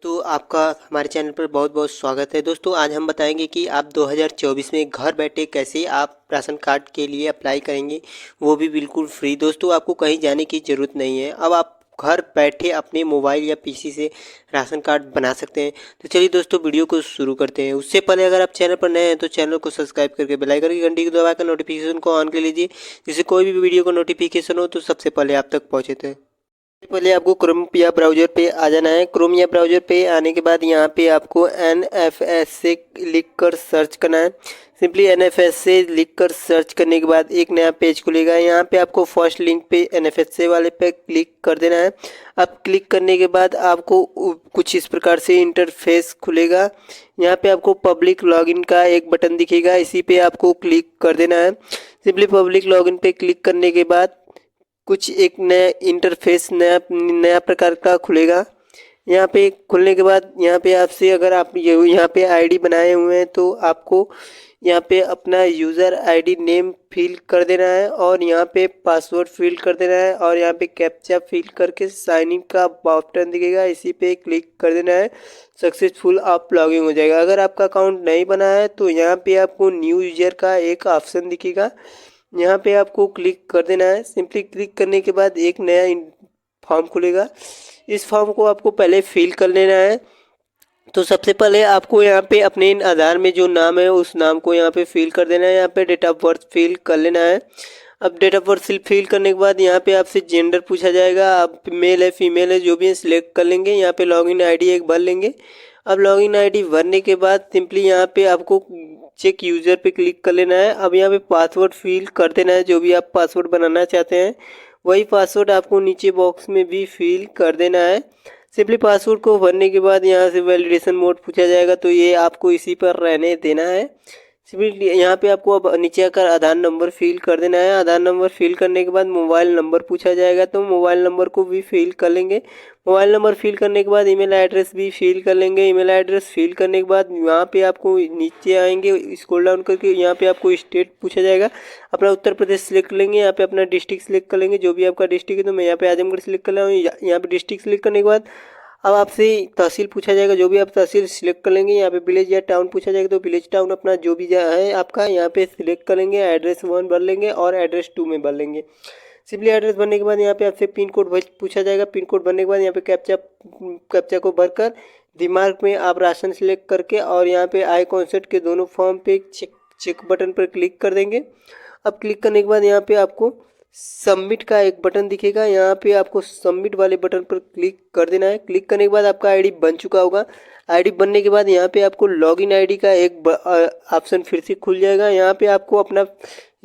तो आपका हमारे चैनल पर बहुत बहुत स्वागत है दोस्तों। आज हम बताएंगे कि आप 2024 में घर बैठे कैसे आप राशन कार्ड के लिए अप्लाई करेंगे, वो भी बिल्कुल फ्री। दोस्तों आपको कहीं जाने की ज़रूरत नहीं है। अब आप घर बैठे अपने मोबाइल या पीसी से राशन कार्ड बना सकते हैं। तो चलिए दोस्तों वीडियो को शुरू करते हैं। उससे पहले अगर आप चैनल पर नए हैं तो चैनल को सब्सक्राइब करके बेल आइकन की घंटी को दबाकर नोटिफिकेशन को ऑन कर लीजिए, जिससे कोई भी वीडियो को नोटिफिकेशन हो तो सबसे पहले आप तक पहुँचे थे। पहले आपको क्रोम या ब्राउज़र पे आ जाना है। क्रोम या ब्राउज़र पे आने के बाद यहाँ पे आपको NFS से लिख कर सर्च करना है। सिंपली NFS से लिख कर सर्च करने के बाद एक नया पेज खुलेगा। यहाँ पे आपको फर्स्ट लिंक पे NFS वाले पे क्लिक कर देना है। अब क्लिक करने के बाद आपको कुछ इस प्रकार से इंटरफेस खुलेगा। यहाँ पे आपको पब्लिक लॉगिन का एक बटन दिखेगा, इसी पे आपको क्लिक कर देना है। सिंपली पब्लिक लॉगिन पे क्लिक करने के बाद कुछ एक नया इंटरफेस नया प्रकार का खुलेगा। यहाँ पे खुलने के बाद यहाँ पे आपसे अगर आप यहाँ पे आईडी बनाए हुए हैं तो आपको यहाँ पे अपना यूज़र आईडी नेम फिल कर देना है और यहाँ पे पासवर्ड फिल कर देना है और यहाँ पे कैप्चा फिल करके साइन इन का बटन दिखेगा, इसी पे क्लिक कर देना है। सक्सेसफुल आप लॉगिन हो जाएगा। अगर आपका अकाउंट नहीं बना है तो यहाँ पे आपको न्यू यूज़र का एक ऑप्शन दिखेगा, यहाँ पे आपको क्लिक कर देना है। सिंपली क्लिक करने के बाद एक नया फॉर्म खुलेगा। इस फॉर्म को आपको पहले फिल कर लेना है। तो सबसे पहले आपको यहाँ पे अपने आधार में जो नाम है उस नाम को यहाँ पे फिल कर देना है। यहाँ पे डेट ऑफ बर्थ फिल कर लेना है। अब डेट ऑफ बर्थ फिल करने के बाद यहाँ पे आपसे जेंडर पूछा जाएगा, आप मेल है फीमेल है जो भी है सिलेक्ट कर लेंगे। यहाँ पे लॉगिन आईडी एक भर लेंगे। अब लॉगिन आईडी भरने के बाद सिंपली यहाँ पे आपको चेक यूज़र पे क्लिक कर लेना है। अब यहाँ पे पासवर्ड फिल कर देना है, जो भी आप पासवर्ड बनाना चाहते हैं वही पासवर्ड आपको नीचे बॉक्स में भी फिल कर देना है। सिंपली पासवर्ड को भरने के बाद यहाँ से वैलिडेशन मोड पूछा जाएगा, तो ये आपको इसी पर रहने देना है। सिंपली यहाँ पे आपको अब नीचे आकर आधार नंबर फिल कर देना है। आधार नंबर फिल करने के बाद मोबाइल नंबर पूछा जाएगा, तो मोबाइल नंबर को भी फिल कर लेंगे। मोबाइल नंबर फिल करने के बाद ईमेल एड्रेस भी फिल कर लेंगे। ईमेल एड्रेस फिल करने के बाद यहाँ पे आपको नीचे आएंगे, स्क्रॉल डाउन करके यहाँ पे आपको स्टेट पूछा जाएगा। अपना उत्तर प्रदेश सिलेक्ट कर लेंगे। यहाँ पे अपना डिस्ट्रिक्ट सिलेक्ट कर लेंगे, जो भी आपका डिस्ट्रिक्ट है। तो मैं यहाँ पे आजमगढ़ सिलेक्ट कर रहा हूँ। यहाँ पे डिस्ट्रिक्ट सिलेक्ट करने के बाद अब आपसे तहसील पूछा जाएगा, जो भी आप तहसील सिलेक्ट कर लेंगे। यहाँ पे विलेज या टाउन पूछा जाएगा, तो विलेज टाउन अपना जो भी है आपका यहाँ पे सिलेक्ट करेंगे। एड्रेस 1 भर लेंगे और एड्रेस 2 में भर लेंगे। सिंपली एड्रेस भरने के बाद यहाँ पे आपसे पिन कोड पूछा जाएगा। पिन कोड भरने के बाद यहाँ पे कैप्चा को भरकर दिमाग में आप राशन सिलेक्ट करके और यहाँ पे आई कॉन्सेप्ट के दोनों फॉर्म पे चेक बटन पर क्लिक कर देंगे। अब क्लिक करने के बाद यहाँ पे आपको सबमिट का एक बटन दिखेगा, यहाँ पे आपको सबमिट वाले बटन पर क्लिक कर देना है। क्लिक करने के बाद आपका आईडी बन चुका होगा। आईडी बनने के बाद यहाँ पे आपको लॉगिन आईडी का एक ऑप्शन फिर से खुल जाएगा। यहाँ पे आपको अपना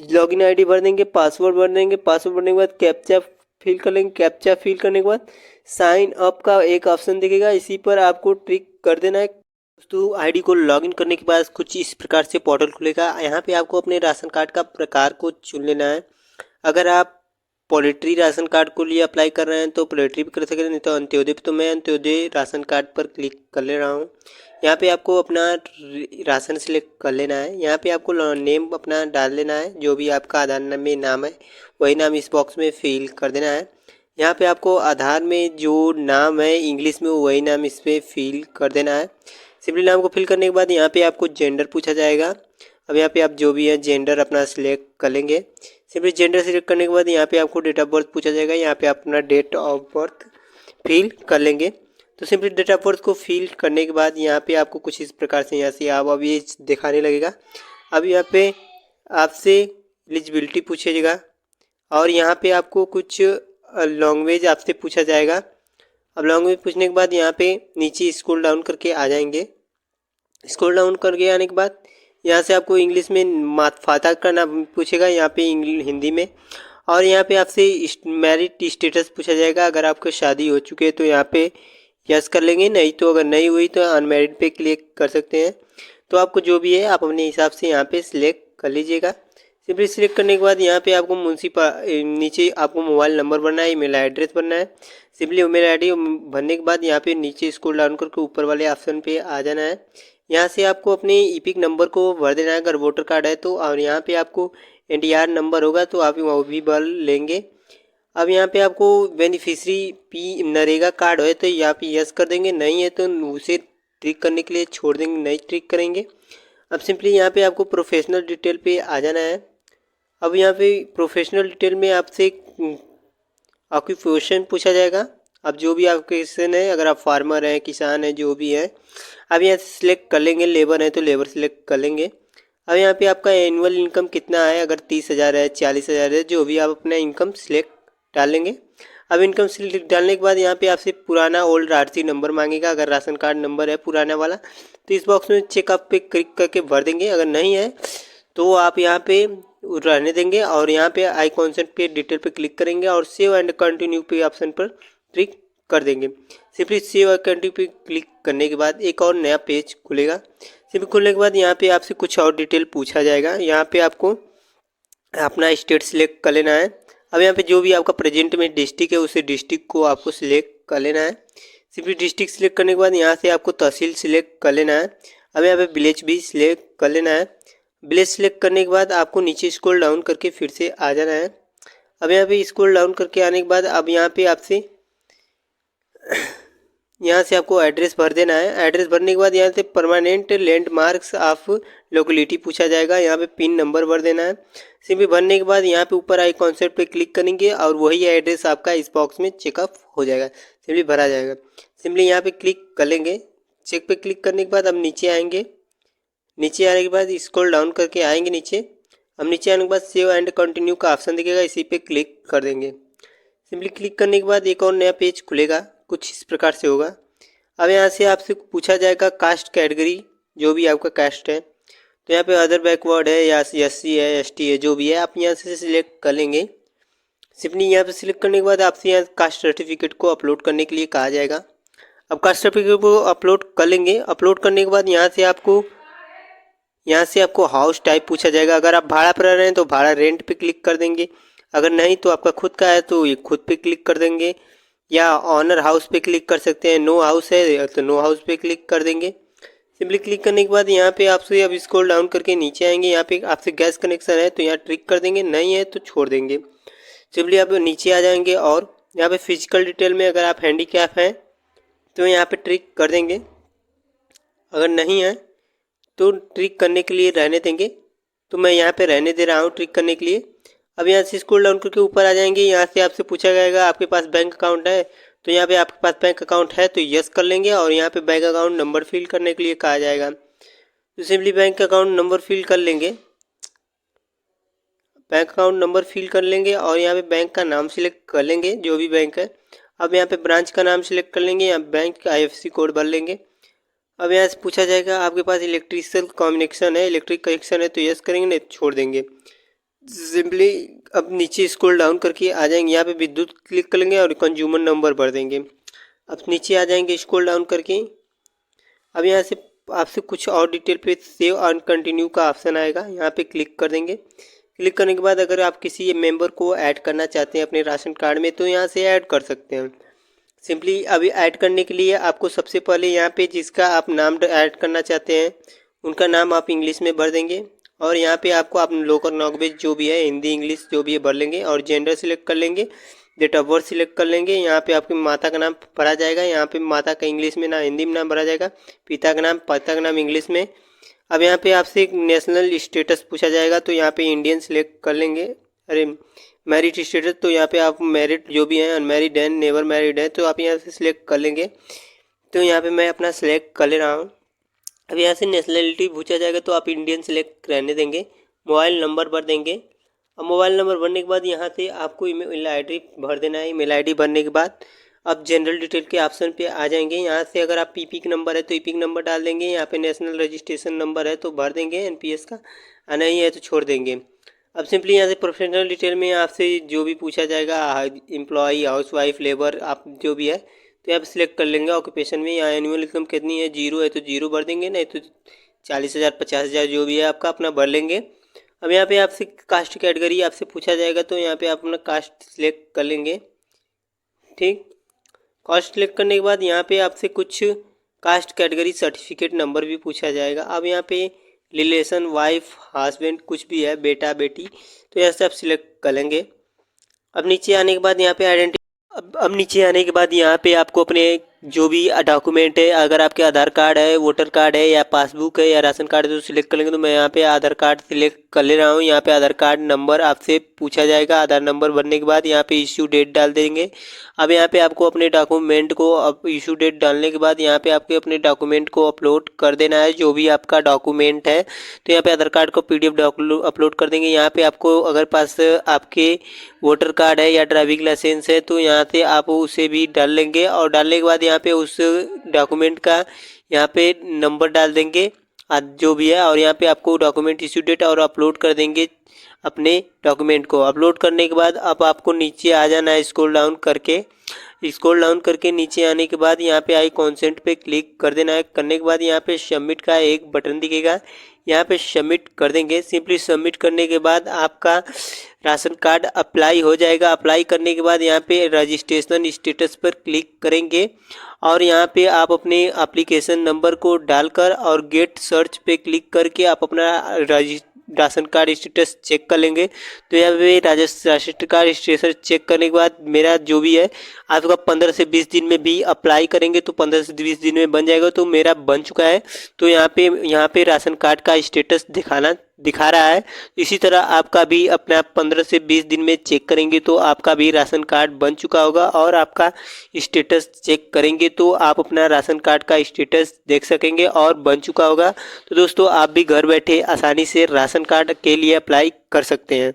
लॉगिन आईडी भर देंगे, पासवर्ड भर देंगे। पासवर्ड भरने के बाद कैप्चा फिल कर लेंगे। कैप्चा फिल करने के बाद साइन अप का एक ऑप्शन दिखेगा, इसी पर आपको क्लिक कर देना है। दोस्तों आईडी को लॉगिन करने के बाद कुछ इस प्रकार से पोर्टल खुलेगा। यहाँ पे आपको अपने राशन कार्ड का प्रकार को चुन लेना है। अगर आप पोल्ट्री राशन कार्ड को लिए अप्लाई कर रहे हैं तो पोल्ट्री भी कर सकते हैं, नहीं तो अंत्योदय पे। तो मैं अंत्योदय राशन कार्ड पर क्लिक कर ले रहा हूँ। यहाँ पे आपको अपना राशन सिलेक्ट कर लेना है। यहाँ पे आपको नेम अपना डाल लेना है, जो भी आपका आधार में नाम है वही नाम इस बॉक्स में फिल कर देना है। यहाँ पे आपको आधार में जो नाम है इंग्लिश में वही नाम इस पर फिल कर देना है। सिंपली नाम को फिल करने के बाद यहाँ पे आपको जेंडर पूछा जाएगा। अब यहाँ पे आप जो भी है जेंडर अपना सिलेक्ट कर लेंगे। सिंपली जेंडर सिलेक्ट करने के बाद यहाँ पे आपको डेट ऑफ बर्थ पूछा जाएगा। यहाँ पे आप अपना डेट ऑफ बर्थ फिल कर लेंगे। तो सिंपली डेट ऑफ बर्थ को फिल करने के बाद यहाँ पे आपको कुछ इस प्रकार से यहाँ से आप अब ये दिखाने लगेगा। अब यहाँ पे आपसे एलिजिबिलिटी पूछेगा और यहाँ पे आपको कुछ लैंग्वेज आपसे पूछा जाएगा। अब लैंग्वेज पूछने के बाद यहाँ पे नीचे स्क्रॉल डाउन करके आ जाएंगे। स्क्रॉल डाउन करके आने के बाद यहाँ से आपको इंग्लिश में फादर का नाम पूछेगा, यहाँ पे हिंदी में। और यहाँ पे आपसे मैरिड स्टेटस पूछा जाएगा। अगर आपकी शादी हो चुकी है तो यहाँ पे यस कर लेंगे, नहीं तो अगर नहीं हुई तो अनमैरिड पे क्लिक कर सकते हैं। तो आपको जो भी है आप अपने हिसाब से यहाँ पे सिलेक्ट कर लीजिएगा। सिंपली सिलेक्ट करने के बाद यहाँ पे आपको नीचे आपको मोबाइल नंबर भरना है, ईमेल एड्रेस भरना है। सिंपली ईमेल आईडी भरने के बाद यहाँ पे नीचे स्क्रॉल डाउन करके ऊपर वाले ऑप्शन पे आ जाना है। यहाँ से आपको अपने ईपिक नंबर को भर देना है अगर वोटर कार्ड है तो, और यहाँ पे आपको एनटीआर नंबर होगा तो आप वो भी भर लेंगे। अब यहाँ पे आपको बेनिफिशरी पी नरेगा कार्ड है तो यहाँ पे यस कर देंगे, नहीं है तो उसे ट्रिक करने के लिए छोड़ देंगे, नहीं ट्रिक करेंगे। अब सिंपली यहाँ पे आपको प्रोफेशनल डिटेल पे आ जाना है। अब यहाँ पे प्रोफेशनल डिटेल में आपसे ऑक्यूपेशन पूछा जाएगा। अब जो भी ऑक्यूपेशन है, अगर आप फार्मर हैं, किसान हैं, जो भी है, अब यहाँ से सिलेक्ट कर लेंगे। लेबर है तो लेबर सिलेक्ट कर लेंगे। अब यहाँ पे आपका एनुअल इनकम कितना है, अगर 30,000 है, 40,000 है, जो भी आप अपना इनकम सिलेक्ट डालेंगे। अब इनकम सिलेक्ट डालने के बाद यहाँ पे आपसे पुराना ओल्ड आरसी नंबर मांगेगा। अगर राशन कार्ड नंबर है पुराना वाला तो इस बॉक्स में चेकअप पे क्लिक करके भर देंगे। अगर नहीं है तो आप यहाँ पे रहने देंगे और यहाँ पे आई कॉन्सेंट पे डिटेल पे क्लिक करेंगे और सेव एंड कंटिन्यू पे ऑप्शन पर क्लिक कर देंगे। सिंपली सेव और कंटिन्यू पे क्लिक करने के बाद एक और नया पेज खुलेगा। सिंपली खुलने के बाद यहाँ पे आपसे कुछ और डिटेल पूछा जाएगा। यहाँ पे आपको अपना स्टेट सिलेक्ट कर लेना है। अब यहाँ पे जो भी आपका प्रेजेंट में डिस्ट्रिक्ट है उसे डिस्ट्रिक्ट को आपको सिलेक्ट कर लेना है। सिंपली डिस्ट्रिक्ट सिलेक्ट करने के बाद यहाँ से आपको तहसील सिलेक्ट कर लेना है। अब यहाँ पे विलेज भी सिलेक्ट कर लेना है। विलेज सिलेक्ट करने के बाद आपको नीचे स्क्रॉल डाउन करके फिर से आ जाना है। अब यहाँ पे स्क्रॉल डाउन करके आने के बाद अब यहाँ पे आपसे यहाँ से आपको एड्रेस भर देना है। एड्रेस भरने के बाद यहाँ से परमानेंट लैंडमार्क्स ऑफ लोकेलिटी पूछा जाएगा। यहाँ पे पिन नंबर भर देना है। सिंपली भरने के बाद यहाँ पे ऊपर आई कॉन्सेप्ट पे क्लिक करेंगे और वही एड्रेस आपका इस बॉक्स में चेकअप हो जाएगा, सिंपली भरा जाएगा। सिंपली यहाँ पे क्लिक कर लेंगे। चेक पे क्लिक करने के बाद अब नीचे आएंगे। नीचे आने के बाद स्क्रॉल डाउन करके आएंगे नीचे। अब नीचे आने के बाद सेव एंड कंटिन्यू का ऑप्शन दिखेगा, इसी पे क्लिक कर देंगे। सिंपली क्लिक करने के बाद एक और नया पेज खुलेगा, कुछ इस प्रकार से होगा। अब यहाँ से आपसे पूछा जाएगा कास्ट कैटेगरी, जो भी आपका कास्ट है, तो यहाँ पे अदर बैकवर्ड है या SC है, ST है, जो भी है आप यहाँ से सिलेक्ट कर लेंगे। सिंपली यहाँ पे सिलेक्ट करने के बाद आपसे यहाँ कास्ट सर्टिफिकेट को अपलोड करने के लिए कहा जाएगा। अब कास्ट सर्टिफिकेट को अपलोड कर लेंगे। अपलोड करने के बाद यहाँ से आपको हाउस टाइप पूछा जाएगा। अगर आप भाड़ा पर रह रहे हैं तो भाड़ा रेंट पे क्लिक कर देंगे। अगर नहीं तो आपका खुद का है तो ये खुद पे क्लिक कर देंगे, या ऑनर हाउस पे क्लिक कर सकते हैं। नो हाउस है तो नो हाउस पे क्लिक कर देंगे। सिंपली क्लिक करने के बाद यहाँ पे आपसे अब स्क्रॉल डाउन करके नीचे आएंगे। यहाँ पे आपसे गैस कनेक्शन है तो यहाँ ट्रिक कर देंगे, नहीं है तो छोड़ देंगे। सिंपली आप नीचे आ जाएंगे और यहाँ पे फिजिकल डिटेल में अगर आप हैंडीकैप हैं तो यहाँ पे ट्रिक कर देंगे। अगर नहीं है तो ट्रिक करने के लिए रहने देंगे, तो मैं यहाँ पे रहने दे रहा हूँ ट्रिक करने के लिए। अब यहाँ से स्क्रॉल डाउन करके ऊपर आ जाएंगे। यहाँ से आपसे पूछा जाएगा आपके पास बैंक अकाउंट है, तो यहाँ पे आपके पास बैंक अकाउंट है तो यस कर लेंगे और यहाँ पे बैंक अकाउंट नंबर फिल करने के लिए कहा जाएगा, तो simply bank account number fill कर लेंगे। बैंक अकाउंट नंबर फिल कर लेंगे और यहाँ पे बैंक का नाम सिलेक्ट कर लेंगे, जो भी बैंक है। अब यहाँ पे ब्रांच का नाम सिलेक्ट कर लेंगे, यहाँ बैंक का IFSC कोड भर लेंगे। अब यहाँ से पूछा जाएगा आपके पास इलेक्ट्रिकल कनेक्शन है, इलेक्ट्रिक कनेक्शन है तो यस करेंगे, नहीं तो छोड़ देंगे। सिंपली अब नीचे स्क्रॉल डाउन करके आ जाएंगे। यहाँ पे विद्युत क्लिक कर लेंगे और कंज्यूमर नंबर भर देंगे। अब नीचे आ जाएंगे स्क्रॉल डाउन करके। अब यहाँ से आपसे कुछ और डिटेल पे सेव एंड कंटिन्यू का ऑप्शन आएगा, यहाँ पे क्लिक कर देंगे। क्लिक करने के बाद अगर आप किसी मेंबर को ऐड करना चाहते हैं अपने राशन कार्ड में तो यहाँ से ऐड कर सकते हैं। सिंपली अभी ऐड करने के लिए आपको सबसे पहले यहाँ पे जिसका आप नाम ऐड करना चाहते हैं उनका नाम आप इंग्लिश में भर देंगे और यहाँ पे आपको आप लोकल लैंग्वेज जो भी है, हिंदी इंग्लिश जो भी है भर लेंगे और जेंडर सिलेक्ट कर लेंगे, डेट ऑफ बर्थ सिलेक्ट कर लेंगे। यहाँ पे आपकी माता का नाम भरा जाएगा, यहाँ पे माता का इंग्लिश में ना हिंदी में नाम भरा जाएगा, पिता का नाम इंग्लिश में। अब यहाँ पे आपसे एक नेशनल स्टेटस पूछा जाएगा तो यहाँ पे इंडियन सिलेक्ट कर लेंगे। अरे मैरिड स्टेटस तो यहाँ पे आप मैरिड जो भी हैं, अनमैरिड हैं, नेवर मैरिड हैं, तो आप यहाँ से सिलेक्ट कर लेंगे। तो यहाँ पे मैं अपना सिलेक्ट कर ले रहा हूँ। अब यहाँ से नेशनलिटी पूछा जाएगा तो आप इंडियन सिलेक्ट रहने देंगे। मोबाइल नंबर भर देंगे। अब मोबाइल नंबर भरने के बाद यहाँ से आपको ईमेल ID भर देना है। ईमेल ID भरने के बाद अब जनरल डिटेल के ऑप्शन पे आ जाएंगे। यहाँ से अगर आप PPK नंबर है तो PPK नंबर डाल देंगे, यहाँ पे नेशनल रजिस्ट्रेशन नंबर है तो भर देंगे NPS का, नहीं है तो छोड़ देंगे। अब सिंपली यहाँ से प्रोफेशनल डिटेल में आपसे जो भी पूछा जाएगा, एम्प्लॉई, हाउसवाइफ, लेबर, आप जो भी है तो यहाँ पे सिलेक्ट कर लेंगे। ऑक्यूपेशन में यहाँ एनुअल इनकम कितनी है, 0 है तो 0 भर देंगे, नहीं तो 40,000 50,000 जो भी है आपका अपना भर लेंगे। अब यहाँ पे आपसे कास्ट कैटेगरी आपसे पूछा जाएगा तो यहाँ पे आप अपना कास्ट सिलेक्ट कर लेंगे। ठीक, कास्ट सिलेक्ट करने के बाद यहाँ पे आपसे कुछ कास्ट कैटेगरी सर्टिफिकेट नंबर भी पूछा जाएगा। अब यहाँ पे रिलेशन, वाइफ, हस्बैंड कुछ भी है, बेटा बेटी, तो यहाँ से आप सिलेक्ट कर लेंगे। अब नीचे आने के बाद यहाँ पे अब नीचे आने के बाद यहाँ पे आपको अपने जो भी डॉक्यूमेंट है, अगर आपके आधार कार्ड है, वोटर कार्ड है या पासबुक है या राशन कार्ड है तो सिलेक्ट कर लेंगे। तो मैं यहाँ पे आधार कार्ड सिलेक्ट कर ले रहा हूँ। यहाँ पे आधार कार्ड नंबर आपसे पूछा जाएगा। आधार नंबर भरने के बाद यहाँ पे इश्यू डेट डाल देंगे। अब यहाँ पे आपको अपने डॉक्यूमेंट को, अब इशू डेट डालने के बाद यहाँ पे आपके अपने डॉक्यूमेंट को अपलोड कर देना है, जो भी आपका डॉक्यूमेंट है। तो यहाँ पे आधार कार्ड को PDF अपलोड कर देंगे। यहाँ पे आपको अगर पास आपके वोटर कार्ड है या ड्राइविंग लाइसेंस है तो यहाँ से आप उसे भी डाल लेंगे। और डालने के बाद यहाँ पे उस डॉक्यूमेंट का यहाँ पे नंबर डाल देंगे जो भी है। और यहाँ पे आपको डॉक्यूमेंट इश्यू डेट और अपलोड कर देंगे अपने डॉक्यूमेंट को। अपलोड करने के बाद अब आपको नीचे आ जाना है, स्क्रॉल डाउन करके नीचे आने के बाद यहाँ पे आई कॉन्सेंट पे क्लिक कर देना है। करने के बाद यहाँ पे सबमिट का एक बटन दिखेगा, यहाँ पे सबमिट कर देंगे। सिंपली सबमिट करने के बाद आपका राशन कार्ड अप्लाई हो जाएगा। अप्लाई करने के बाद यहाँ पे रजिस्ट्रेशन स्टेटस पर क्लिक करेंगे और यहाँ पे आप अपने एप्लीकेशन नंबर को डालकर और गेट सर्च पे क्लिक करके आप अपना राशन कार्ड स्टेटस चेक कर लेंगे। तो यहाँ पे राशन कार्ड स्टेटस चेक करने के बाद मेरा जो भी है आपका 15 से 20 दिन में भी अप्लाई करेंगे तो 15 से 20 दिन में बन जाएगा। तो मेरा बन चुका है। तो यहाँ पे राशन कार्ड का स्टेटस दिखा रहा है। इसी तरह आपका भी अपना 15 से 20 दिन में चेक करेंगे तो आपका भी राशन कार्ड बन चुका होगा। और आपका स्टेटस चेक करेंगे तो आप अपना राशन कार्ड का स्टेटस देख सकेंगे और बन चुका होगा। तो दोस्तों आप भी घर बैठे आसानी से राशन कार्ड के लिए अप्लाई कर सकते हैं।